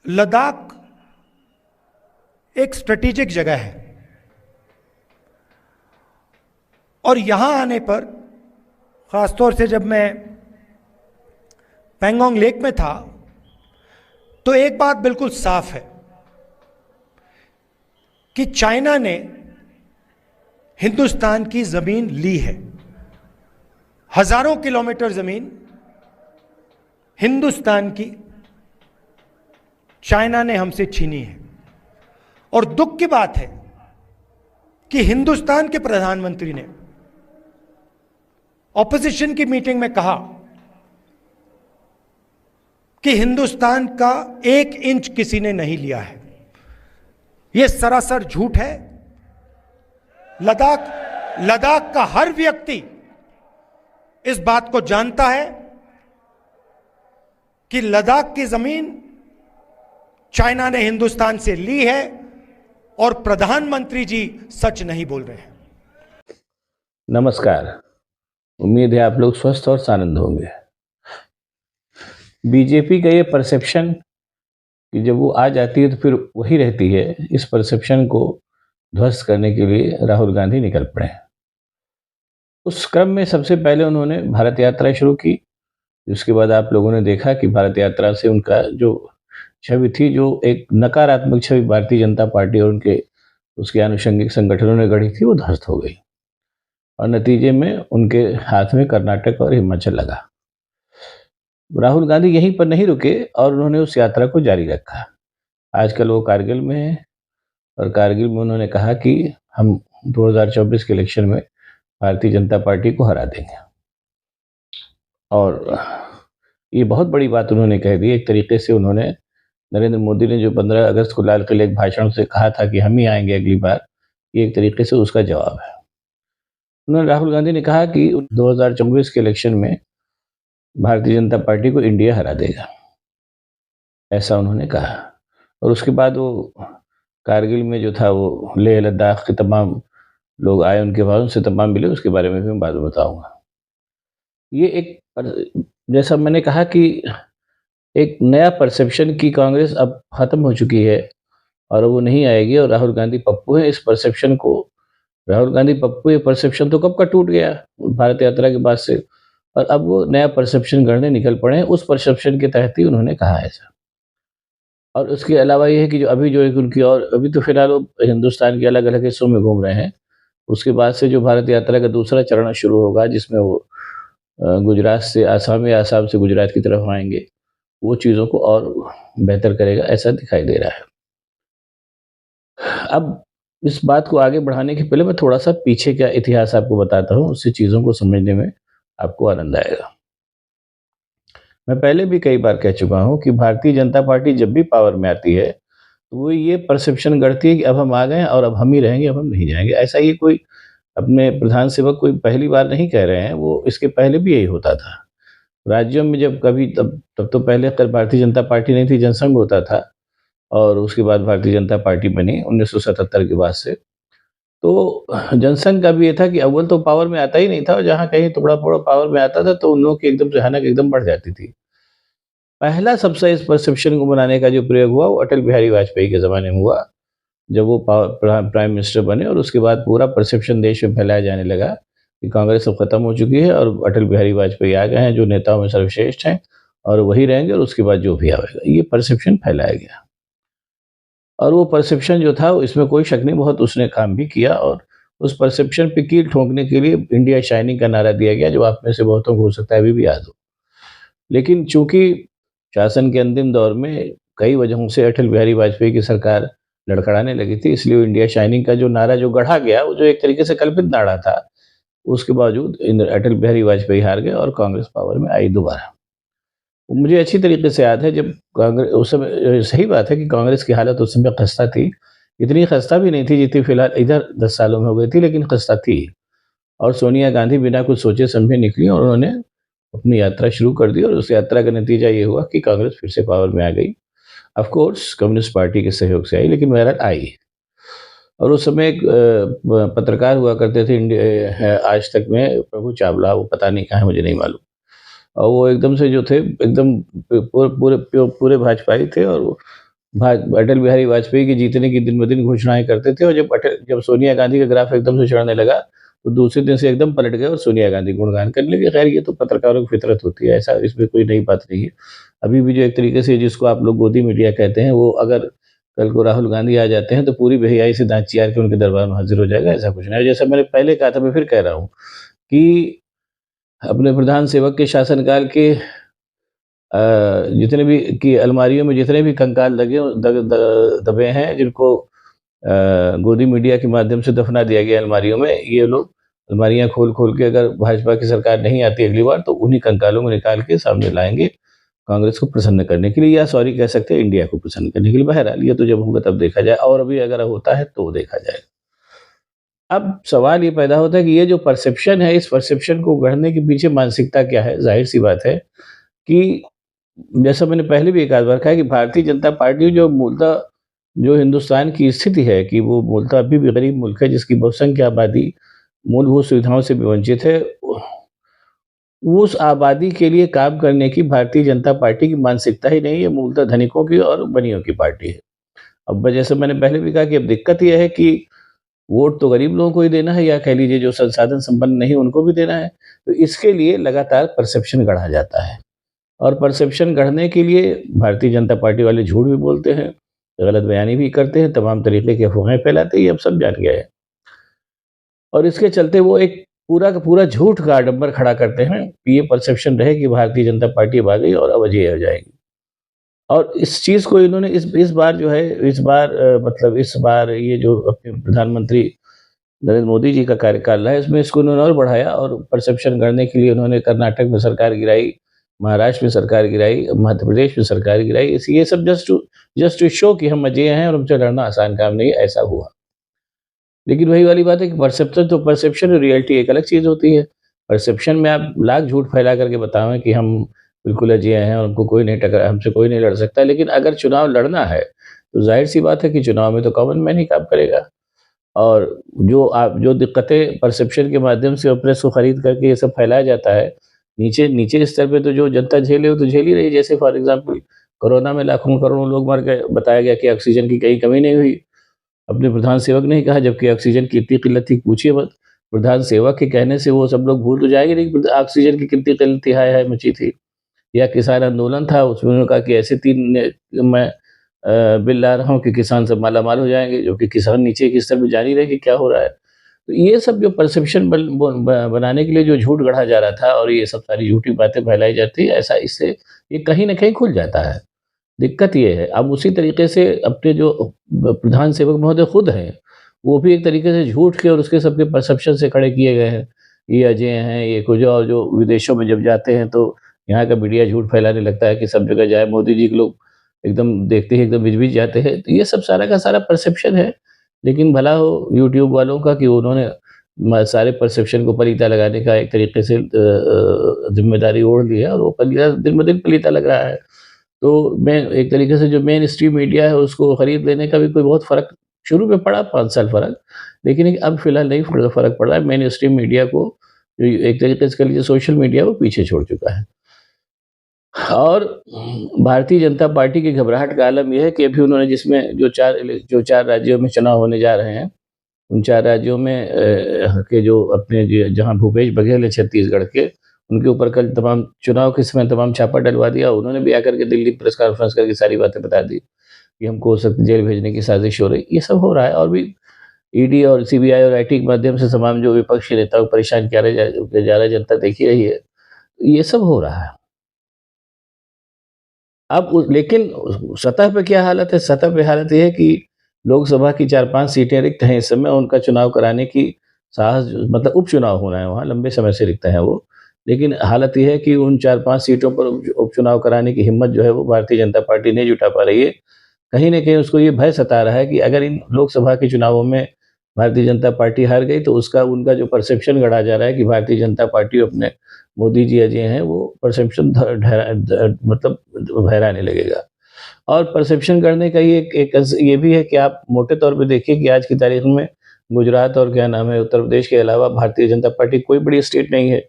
लद्दाख एक स्ट्रेटेजिक जगह है और यहां आने पर, खासतौर से जब मैं पैंगोंग लेक में था, तो एक बात बिल्कुल साफ है कि चाइना ने हिंदुस्तान की जमीन ली है। हजारों किलोमीटर जमीन हिंदुस्तान की चाइना ने हमसे छीनी है। और दुख की बात है कि हिंदुस्तान के प्रधानमंत्री ने ऑपोजिशन की मीटिंग में कहा कि हिंदुस्तान का 1 इंच किसी ने नहीं लिया है। यह सरासर झूठ है। लद्दाख का हर व्यक्ति इस बात को जानता है कि लद्दाख की जमीन चाइना ने हिंदुस्तान से ली है और प्रधानमंत्री जी सच नहीं बोल रहे हैं। नमस्कार, उम्मीद है आप लोग स्वस्थ और आनंद होंगे। बीजेपी का ये परसेप्शन कि जब वो आ जाती है तो फिर वही रहती है, इस परसेप्शन को ध्वस्त करने के लिए राहुल गांधी निकल पड़े। उस क्रम में सबसे पहले उन्होंने भारत यात्रा शुरू की। उसके बाद आप लोगों ने देखा कि भारत यात्रा से उनका जो छवि थी, जो एक नकारात्मक छवि भारतीय जनता पार्टी और उसके आनुषंगिक संगठनों ने गढ़ी थी, वो ध्वस्त हो गई और नतीजे में उनके हाथ में कर्नाटक और हिमाचल लगा। राहुल गांधी यहीं पर नहीं रुके और उन्होंने उस यात्रा को जारी रखा। आजकल वो कारगिल में है और कारगिल में उन्होंने कहा कि हम 2024 के इलेक्शन में भारतीय जनता पार्टी को हरा देंगे। और ये बहुत बड़ी बात उन्होंने कह दी। एक तरीके से उन्होंने, नरेंद्र मोदी ने जो 15 अगस्त को लाल किले के भाषण से कहा था कि हम ही आएंगे अगली बार, ये एक तरीके से उसका जवाब है। उन्होंने, राहुल गांधी ने कहा कि 2024 के इलेक्शन में भारतीय जनता पार्टी को इंडिया हरा देगा, ऐसा उन्होंने कहा। और उसके बाद वो कारगिल में जो था, वो लेह लद्दाख के तमाम लोग आए, उनके बाद उनसे तमाम मिले, उसके बारे में भी मैं बाद में बताऊंगा। ये एक, जैसा मैंने कहा कि एक नया परसेप्शन की कांग्रेस अब खत्म हो चुकी है और वो नहीं आएगी। और राहुल गांधी पप्पू है, इस परसेप्शन को, राहुल गांधी पप्पू, ये परसेप्शन तो कब का टूट गया भारत यात्रा के बाद से, और अब वो नया परसेप्शन गढ़ने निकल पड़े हैं। उस परसेप्शन के तहत ही उन्होंने कहा ऐसा। और उसके अलावा ये है कि जो अभी जो एक उनकी, और अभी तो फिलहाल वो हिंदुस्तान के अलग अलग हिस्सों में घूम रहे हैं। उसके बाद से जो भारत यात्रा का दूसरा चरण शुरू होगा, जिसमें वो गुजरात से आसाम या आसाम से गुजरात की तरफ आएंगे, वो चीज़ों को और बेहतर करेगा, ऐसा दिखाई दे रहा है। अब इस बात को आगे बढ़ाने के पहले मैं थोड़ा सा पीछे का इतिहास आपको बताता हूँ, उससे चीज़ों को समझने में आपको आनंद आएगा। मैं पहले भी कई बार कह चुका हूँ कि भारतीय जनता पार्टी जब भी पावर में आती है तो वो ये परसेप्शन गढ़ती है कि अब हम आ गए और अब हम ही रहेंगे, अब हम नहीं जाएंगे। ऐसा ये कोई अपने प्रधान सेवक कोई पहली बार नहीं कह रहे हैं, वो इसके पहले भी यही होता था। राज्यों में जब कभी, तब तो पहले भारतीय जनता पार्टी नहीं थी, जनसंघ होता था, और उसके बाद भारतीय जनता पार्टी बनी 1977 के बाद से। तो जनसंघ का भी ये था कि अव्वल तो पावर में आता ही नहीं था, और जहाँ कहीं थोड़ा थोड़ा पावर में आता था तो उन लोगों की एकदम से भयानक एकदम बढ़ जाती थी। पहला सबसे इस परसेप्शन को बनाने का जो प्रयोग हुआ, वो अटल बिहारी वाजपेयी के ज़माने में हुआ, जब वो प्राइम मिनिस्टर बने। और उसके बाद पूरा परसेप्शन देश में फैलाया जाने लगा कि कांग्रेस अब खत्म हो चुकी है और अटल बिहारी वाजपेयी आ गए हैं, जो नेताओं में सर्वश्रेष्ठ हैं, और वही रहेंगे, और उसके बाद जो भी आएगा। ये परसेप्शन फैलाया गया, और वो परसेप्शन जो था, इसमें कोई शक नहीं, बहुत उसने काम भी किया। और उस परसेप्शन पे कील ठोकने के लिए इंडिया शाइनिंग का नारा दिया गया, जो आप में से बहुतों को हो सकता है अभी भी याद हो। लेकिन चूंकि शासन के अंतिम दौर में कई वजहों से अटल बिहारी वाजपेयी की सरकार लड़खड़ाने लगी थी, इसलिए वो इंडिया शाइनिंग का जो नारा जो गढ़ा गया, वो जो एक तरीके से कल्पित नारा था, उसके बावजूद अटल बिहारी वाजपेयी हार गए और कांग्रेस पावर में आई दोबारा। मुझे अच्छी तरीके से याद है जब कांग्रेस उस समय, सही बात है कि कांग्रेस की हालत उस समय खस्ता थी। इतनी खस्ता भी नहीं थी जितनी फिलहाल इधर 10 सालों में हो गई थी, लेकिन खस्ता थी। और सोनिया गांधी बिना कुछ सोचे समझे निकली और उन्होंने अपनी यात्रा शुरू कर दी, और उस यात्रा का नतीजा ये हुआ कि कांग्रेस फिर से पावर में आ गई। ऑफ कोर्स कम्युनिस्ट पार्टी के सहयोग से आई, लेकिन बहरहाल आई। और उस समय एक पत्रकार हुआ करते थे आज तक में, प्रभु चावला, वो पता नहीं कहाँ है, मुझे नहीं मालूम। और वो एकदम से जो थे, एकदम पूरे भाजपाई थे, और अटल बिहारी वाजपेयी के जीतने की दिन ब दिन घोषणाएं करते थे, और जब सोनिया गांधी का ग्राफ एकदम से चढ़ने लगा तो दूसरे दिन से एकदम पलट गए और सोनिया गांधी गुणगान करने लगे। खैर, ये तो पत्रकारों की फितरत होती है, ऐसा इसमें कोई नई बात नहीं है। अभी भी जो एक तरीके से जिसको आप लोग गोदी मीडिया कहते हैं, वो अगर कल को राहुल गांधी आ जाते हैं तो पूरी बेहयाई से दांत चियार के उनके दरबार में हाजिर हो जाएगा। ऐसा कुछ नहीं है। जैसा मैंने पहले कहा था, मैं फिर कह रहा हूँ कि अपने प्रधान सेवक के शासनकाल के जितने भी की अलमारियों में जितने भी कंकाल दबे हैं, जिनको गोदी मीडिया के माध्यम से दफना दिया गया अलमारियों में, ये लोग अलमारियां खोल खोल के, अगर भाजपा की सरकार नहीं आती अगली बार, तो उन्हीं कंकालों को निकाल के सामने लाएंगे कांग्रेस को प्रसन्न करने के लिए, या सॉरी कह सकते हैं इंडिया को प्रसन्न करने के लिए। बहरहाल ये तो जब होगा तब देखा जाए, और अभी अगर होता है तो देखा जाएगा। अब सवाल ये पैदा होता है कि ये जो परसेप्शन है, इस परसेप्शन को गढ़ने के पीछे मानसिकता क्या है। जाहिर सी बात है कि जैसा मैंने पहले भी एक आध बार कहा कि भारतीय जनता पार्टी जो मूलतः जो हिंदुस्तान की स्थिति है कि वो मूलतः अभी भी गरीब मुल्क है, जिसकी बहुसंख्य आबादी मूलभूत सुविधाओं से भी वंचित है, उस आबादी के लिए काम करने की भारतीय जनता पार्टी की मानसिकता ही नहीं है, मूलतः धनिकों की और बनियों की पार्टी है। अब जैसे मैंने पहले भी कहा कि अब दिक्कत यह है कि वोट तो गरीब लोगों को ही देना है, या कह लीजिए जो संसाधन संपन्न नहीं उनको भी देना है, तो इसके लिए लगातार परसेप्शन गढ़ा जाता है। और परसेप्शन गढ़ने के लिए भारतीय जनता पार्टी वाले झूठ भी बोलते हैं, गलत बयानी भी करते हैं, तमाम तरीके की अफवाहें फैलाते हैं, ये अब सब जान गया है। और इसके चलते वो एक पूरा का पूरा झूठ का आडंबर खड़ा करते हैं कि ये परसेप्शन रहे कि भारतीय जनता पार्टी अब आ गई और अब अजय हो जाएगी। और इस चीज़ को इन्होंने इस बार जो है, इस बार मतलब इस बार ये जो अपने प्रधानमंत्री नरेंद्र मोदी जी का कार्यकाल रहा है, इसमें इसको उन्होंने और बढ़ाया, और परसेप्शन गढ़ने के लिए उन्होंने कर्नाटक में सरकार गिराई, महाराष्ट्र में सरकार गिराई, मध्य प्रदेश में सरकार गिराई। ये सब जस्ट टू शो कि हम अजय हैं और हमसे लड़ना आसान काम नहीं है, ऐसा हुआ। लेकिन वही वाली बात है कि परसेप्शन और रियलिटी एक अलग चीज़ होती है। परसेप्शन में आप लाख झूठ फैला करके बतावें कि हम बिल्कुल अजय हैं और हमसे कोई नहीं लड़ सकता, लेकिन अगर चुनाव लड़ना है तो जाहिर सी बात है कि चुनाव में तो कॉमन मैन ही काम करेगा। और जो दिक्कतें परसेप्शन के माध्यम से और प्रेस को खरीद करके ये सब फैलाया जाता है, नीचे नीचे स्तर पे तो जो जनता झेले वो तो झेल ही रही। जैसे फॉर एग्जाम्पल कोरोना में लाखों करोड़ों लोग मर गए, बताया गया कि ऑक्सीजन की कहीं कमी नहीं हुई, अपने प्रधान सेवक ने ही कहा, जबकि ऑक्सीजन की इतनी किल्लत थी पूछिए मत। प्रधान सेवक के कहने से वो सब लोग भूल तो जाएंगे नहीं कि ऑक्सीजन की कितनी किल्लत थी, हाय हाय मची थी। या किसान आंदोलन था, उसमें उन्होंने कहा कि ऐसे मैं बिल ला रहा हूँ कि किसान सब माला माल हो जाएंगे, जो कि किसान नीचे के स्तर पर जान ही रहे कि क्या हो रहा है। तो ये सब जो परसेप्शन बनाने के लिए जो झूठ गढ़ा जा रहा था और ये सब सारी झूठी बातें फैलाई जाती है, ऐसा इससे ये कहीं ना कहीं खुल जाता है। दिक्कत ये है। अब उसी तरीके से अपने जो प्रधान सेवक महोदय खुद हैं, वो भी एक तरीके से झूठ के और उसके सबके परसेप्शन से खड़े किए गए हैं। ये अजय हैं, ये कुछ, और जो विदेशों में जब जाते हैं तो यहाँ का मीडिया झूठ फैलाने लगता है कि सब जगह जाए मोदी जी के लोग एकदम देखते ही एकदम बिज जाते हैं। तो ये सब सारा का सारा परसेप्शन है। लेकिन भला हो यूट्यूब वालों का कि उन्होंने सारे परसेप्शन को पलीता लगाने का एक तरीके से जिम्मेदारी ओढ़ ली है, और वो पलीता दिन ब दिन पलीता लग रहा है। तो मैं एक तरीके से जो मेन स्ट्रीम मीडिया है उसको खरीद लेने का भी कोई बहुत फ़र्क शुरू में पड़ा, 5 साल फ़र्क, लेकिन अब फिलहाल नहीं फ़र्क पड़ रहा है। मेन स्ट्रीम मीडिया को जो एक तरीके से कह लीजिए सोशल मीडिया वो पीछे छोड़ चुका है। और भारतीय जनता पार्टी की घबराहट का आलम यह है कि अभी उन्होंने जिसमें जो 4 राज्यों में चुनाव होने जा रहे हैं, उन 4 राज्यों में के जो अपने जहाँ भूपेश बघेल है छत्तीसगढ़ के, उनके ऊपर कल तमाम चुनाव के समय तमाम छापा डलवा दिया। उन्होंने भी आकर के दिल्ली प्रेस कॉन्फ्रेंस करके सारी बातें बता दी कि हमको हो सकता जेल भेजने की साजिश हो रही। ये सब हो रहा है, और भी ईडी और सीबीआई और आईटी के माध्यम से तमाम जो विपक्षी नेताओं को परेशान किया जा रहा है, जनता देख ही रही है। ये सब हो रहा है। लेकिन सतह पे क्या हालत है? सतह पे हालत ये है कि लोकसभा की 4-5 सीटें रिक्त हैं इस समय, उनका चुनाव कराने की साहस, मतलब उपचुनाव होना है वहाँ, लंबे समय से रिक्त है वो। लेकिन हालत ये है कि उन 4-5 सीटों पर उपचुनाव कराने की हिम्मत जो है वो भारतीय जनता पार्टी नहीं जुटा पा रही है। कहीं न कहीं उसको ये भय सता रहा है कि अगर इन लोकसभा के चुनावों में भारतीय जनता पार्टी हार गई तो उनका जो परसेप्शन गढ़ा जा रहा है कि भारतीय जनता पार्टी अपने मोदी जी अजय हैं, वो परसेप्शन मतलब भहराने लगेगा। और परसेप्शन करने का ये भी है कि आप मोटे तौर पे देखिए कि आज की तारीख में गुजरात और क्या नाम है उत्तर प्रदेश के अलावा भारतीय जनता पार्टी कोई बड़ी स्टेट नहीं है।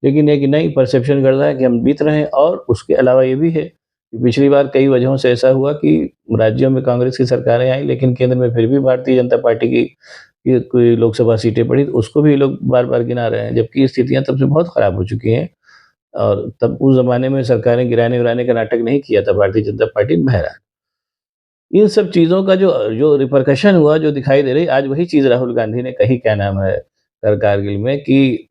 लेकिन एक नई परसेप्शन कर रहा है कि हम जीत रहे हैं, और उसके अलावा ये भी है पिछली बार कई वजहों से ऐसा हुआ कि राज्यों में कांग्रेस की सरकारें आई, लेकिन केंद्र में फिर भी भारतीय जनता पार्टी की कोई लोकसभा सीटें पड़ी, तो उसको भी लोग बार-बार गिना रहे हैं, जबकि स्थितियाँ तब से बहुत खराब हो चुकी हैं। और तब उस ज़माने में सरकारें गिराने-विराने का नाटक नहीं किया था भारतीय जनता पार्टी ने। बहरहाल, इन सब चीज़ों का जो जो रिपरकशन हुआ, जो दिखाई दे रही, आज वही चीज़ राहुल गांधी ने कही, क्या नाम है, कारगिल में, कि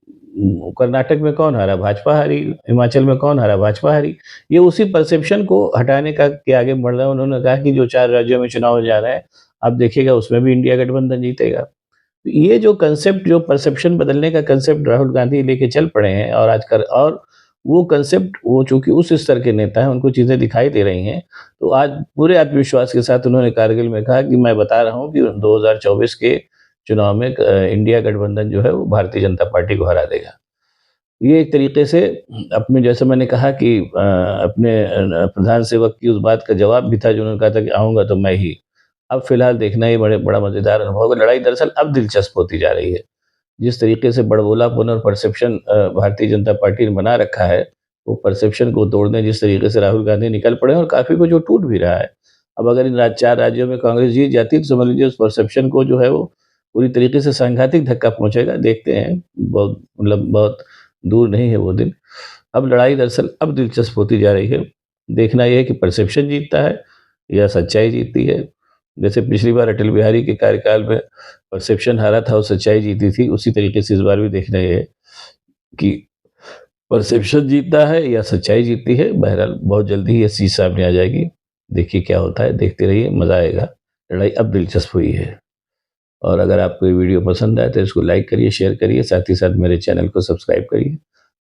कर्नाटक में कौन हारा? भाजपा हारी। हिमाचल में कौन हारा? भाजपा हारी। ये उसी परसेप्शन को हटाने का के आगे बढ़ रहे हैं। उन्होंने कहा कि जो 4 राज्यों में चुनाव जा रहे हैं, आप देखिएगा उसमें भी इंडिया गठबंधन जीतेगा। तो ये जो कंसेप्ट, जो परसेप्शन बदलने का कंसेप्ट राहुल गांधी लेके चल पड़े हैं, और और वो कंसेप्ट, वो चूँकि उस स्तर के नेता हैं, उनको चीज़ें दिखाई दे रही हैं, तो आज पूरे आत्मविश्वास के साथ उन्होंने कारगिल में कहा कि मैं बता रहा हूँ कि 2024 के चुनाव में इंडिया गठबंधन जो है वो भारतीय जनता पार्टी को हरा देगा। ये एक तरीके से अपने, जैसे मैंने कहा कि अपने प्रधान सेवक की उस बात का जवाब भी था जो उन्होंने कहा था कि आऊँगा तो मैं ही। अब फ़िलहाल देखना ये बड़ा मज़ेदार अनुभव होगा। लड़ाई दरअसल अब दिलचस्प होती जा रही है। जिस तरीके से बड़बोलापन और परसेप्शन भारतीय जनता पार्टी ने बना रखा है, वो परसेप्शन को तोड़ने जिस तरीके से राहुल गांधी निकल पड़े हैं, और काफ़ी कुछ वो टूट भी रहा है। अब अगर इन 4 राज्यों में कांग्रेस जीत जाती है, तो समझ लीजिए उस परसेप्शन को जो है वो पूरी तरीके से सांघातिक धक्का पहुँचेगा। देखते हैं, बहुत मतलब बहुत दूर नहीं है वो दिन। अब लड़ाई दरअसल अब दिलचस्प होती जा रही है। देखना ये है कि परसेप्शन जीतता है या सच्चाई जीतती है। जैसे पिछली बार अटल बिहारी के कार्यकाल में परसेप्शन हारा था और सच्चाई जीती थी, उसी तरीके से इस बार भी देखना ये है कि परसेप्शन जीतता है या सच्चाई जीतती है। बहरहाल बहुत जल्दी ही ये चीज़ सामने आ जाएगी। देखिए क्या होता है, देखते रहिए, मज़ा आएगा। लड़ाई अब दिलचस्प हुई है। और अगर आपको ये वीडियो पसंद आए तो इसको लाइक करिए, शेयर करिए, साथ ही साथ मेरे चैनल को सब्सक्राइब करिए,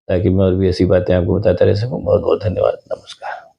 ताकि मैं और भी ऐसी बातें आपको बताता रह सकूँ। बहुत बहुत धन्यवाद। नमस्कार।